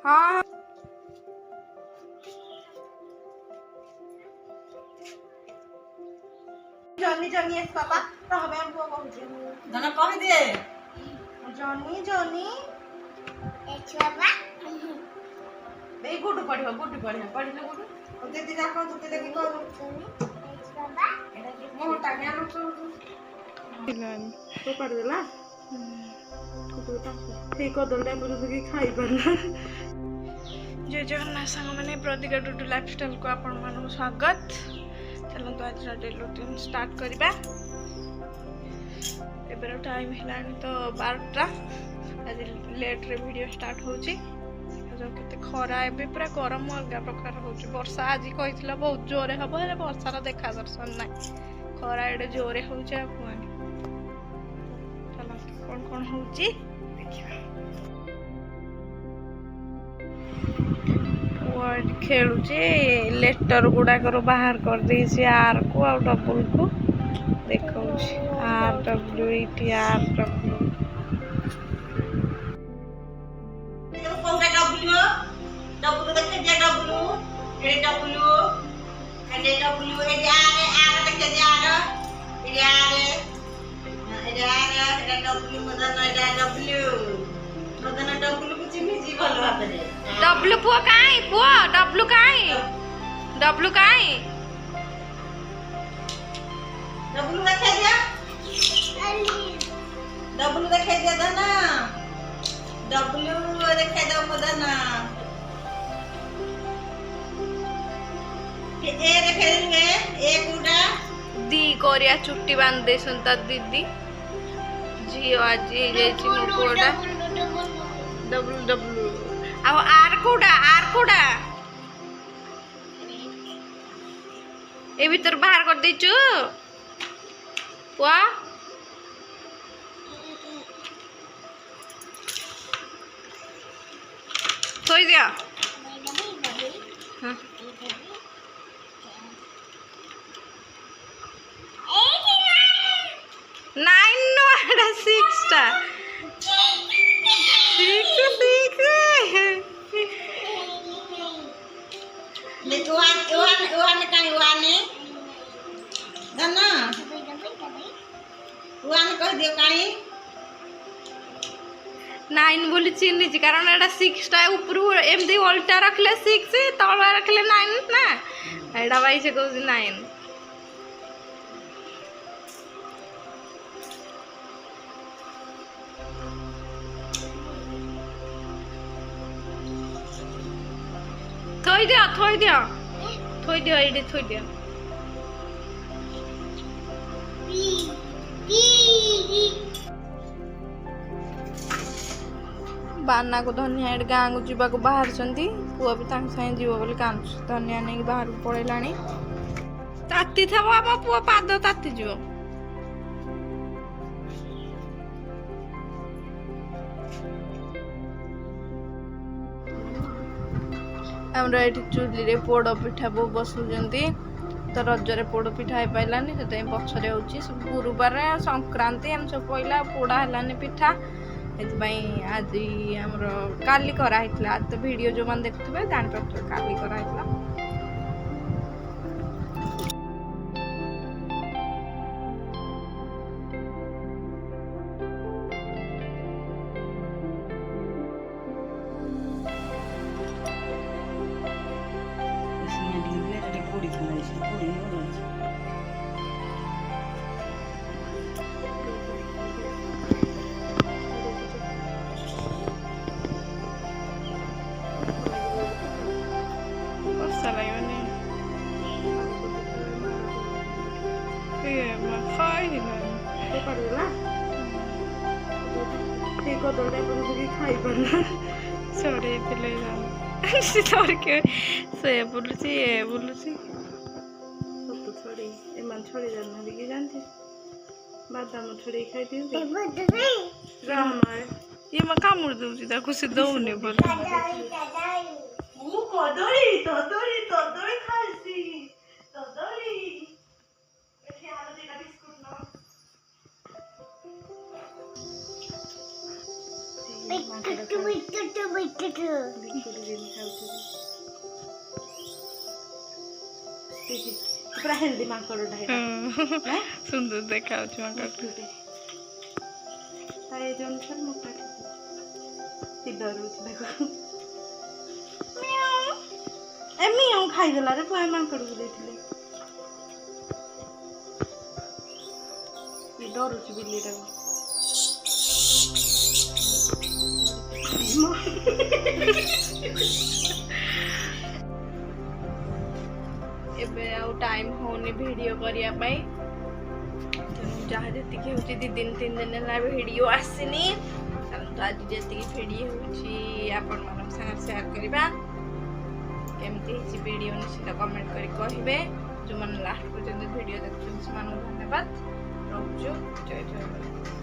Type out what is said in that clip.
हाँ Johnny Johnny yes पापा तो हमें हम को कहू गाना कह दे जॉनी जॉनी एच बाबा बे गुड पढ़ियो पढ़िले गुड तो दीदी देखो तो देखि करू एच बाबा मोटा ज्ञान तो कर देला ठीक कदलटा बुझी खाई पारना जय जगन्नाथ सांग मैंने प्रतिका डुडू लाइफस्टाइल को आपण मानक स्वागत चलते आज डेली रूटीन स्टार्ट करवा एबर टाइम है तो 12टा आज लेट रे वीडियो स्टार्ट होची केते खरा ए पूरा गरम अलग प्रकार होची वर्षा आज कही बहुत जोरे हम हेले वर्षार देखा दर्शन ना खरा एडे जोरे होची आ कुआनी चलो कौन होची देखिबा वर्ड खेलुचे लेटर गुड़ाकर बाहर कर देसी आर को आ डबल को देखो R W T R W W देखे J W A W A W A R देखे J R A W Madan A W को चिन्ही जी भल भाबे डब्ल्यू पुआ काई डब्ल्यू काई डब्ल्यू देखे जे धना डब्ल्यू देखे दो मदना ए देखे देंगे एक उड़ा दी कोरिया चुट्टी बांध दे सुनता दीदी जियो आज जे चिनो कोडा डब्ल्यू डब्ल्यू अब आर कोडा ए भीतर बाहर कर देचु पुआ थोई दिया हां 9 नो एटा 6 टा 6 देखो वन काई वाने धना वन कह दियो काई 9 बोली चिन्ह कारण एटा 6 टा ऊपर एमदी उल्टा रखले 6 तळवा रखले 9 ना एटा भाई से कहू 9 थोई दियो एडी थोई दियो बाना को धनिया एड गाँ को जीवा को बाहर चंदी पुआ भी तांग साइन जीव बोली कांच धनिया नहीं बाहर को पड़ेलानी ताती था बाबा पुआ पाद ताती जीव हमरा एठी चुली रे पोड़ पिठा बो बसुजंती तो रजरे पोड़ पिठा है पाइलानी से पछरे होची गुरुवार संक्रांति हम सब पहला पोड़ा हलानी पिठा एथबाई आज हमर काली करा हितला आज तो वीडियो जो मन देखथबे जान पड़तो काली करा हितला कदलटा बुझी खाई पारना छड़े के से बुलुची ए बुलुची तो छड़ी एमान छड़ी जाना दिखे जानते बादाम छड़ी खाई दियो रामाय ये म कामुड़ दउची ता खुशी दउने बोल ऊ कदली खासी कदली एठी आलो दिना बिस्कुट न ବିକୁଟୁ ବିକୁଟୁ ବିକୁଟୁ ବିକୁଟୁ ଯେମିତି ଖାଉଥିବେ ପୁରା ହେଲ୍ଦି ମାଙ୍କଡ଼ଟା ହେଇଟା ନାଇଁ ସୁନ୍ଦର ଦେଖାଯାଉଛି ମାଙ୍କଡ଼। ବିକୁଟେ ତା ଏଜ୍ ଅନୁସାରେ ମୋଟା ସେ ଡରୁଛି ତାକୁ ଏମି ଆଉ ଖାଇଦେଲା ରେ ପୁଅ ମାଙ୍କଡ଼କୁ ଦେଇଥିଲେ ଏ ଡରୁଛି ବିଲେଇଟାକୁ ଏବେ ଆଉ ଟାଇମ୍ ହଉନି ଭିଡ଼ିଓ କରିବା ପାଇଁ, ତେଣୁ ଯାହା ଯେତିକି ହେଉଛି 2 ଦିନ 3 ଦିନ ହେଲା ଭିଡ଼ିଓ ଆସିନି। ଚାଲନ୍ତୁ ଆଜି ଯେତିକି ଭିଡ଼ିଓ ହେଉଛି ଆପଣମାନଙ୍କ ସାଙ୍ଗରେ ସେୟାର କରିବା। କେମିତି ହେଇଛି ଭିଡ଼ିଓ ନିଶ୍ଚିତ କମେଣ୍ଟ କରି କହିବେ। ଯେଉଁମାନେ ଲାଷ୍ଟ ପର୍ଯ୍ୟନ୍ତ ଭିଡ଼ିଓ ଦେଖୁଛନ୍ତି ସେମାନଙ୍କୁ ଧନ୍ୟବାଦ। ରହୁଛୁ। ଜୟ ଜଗନ୍ନାଥ।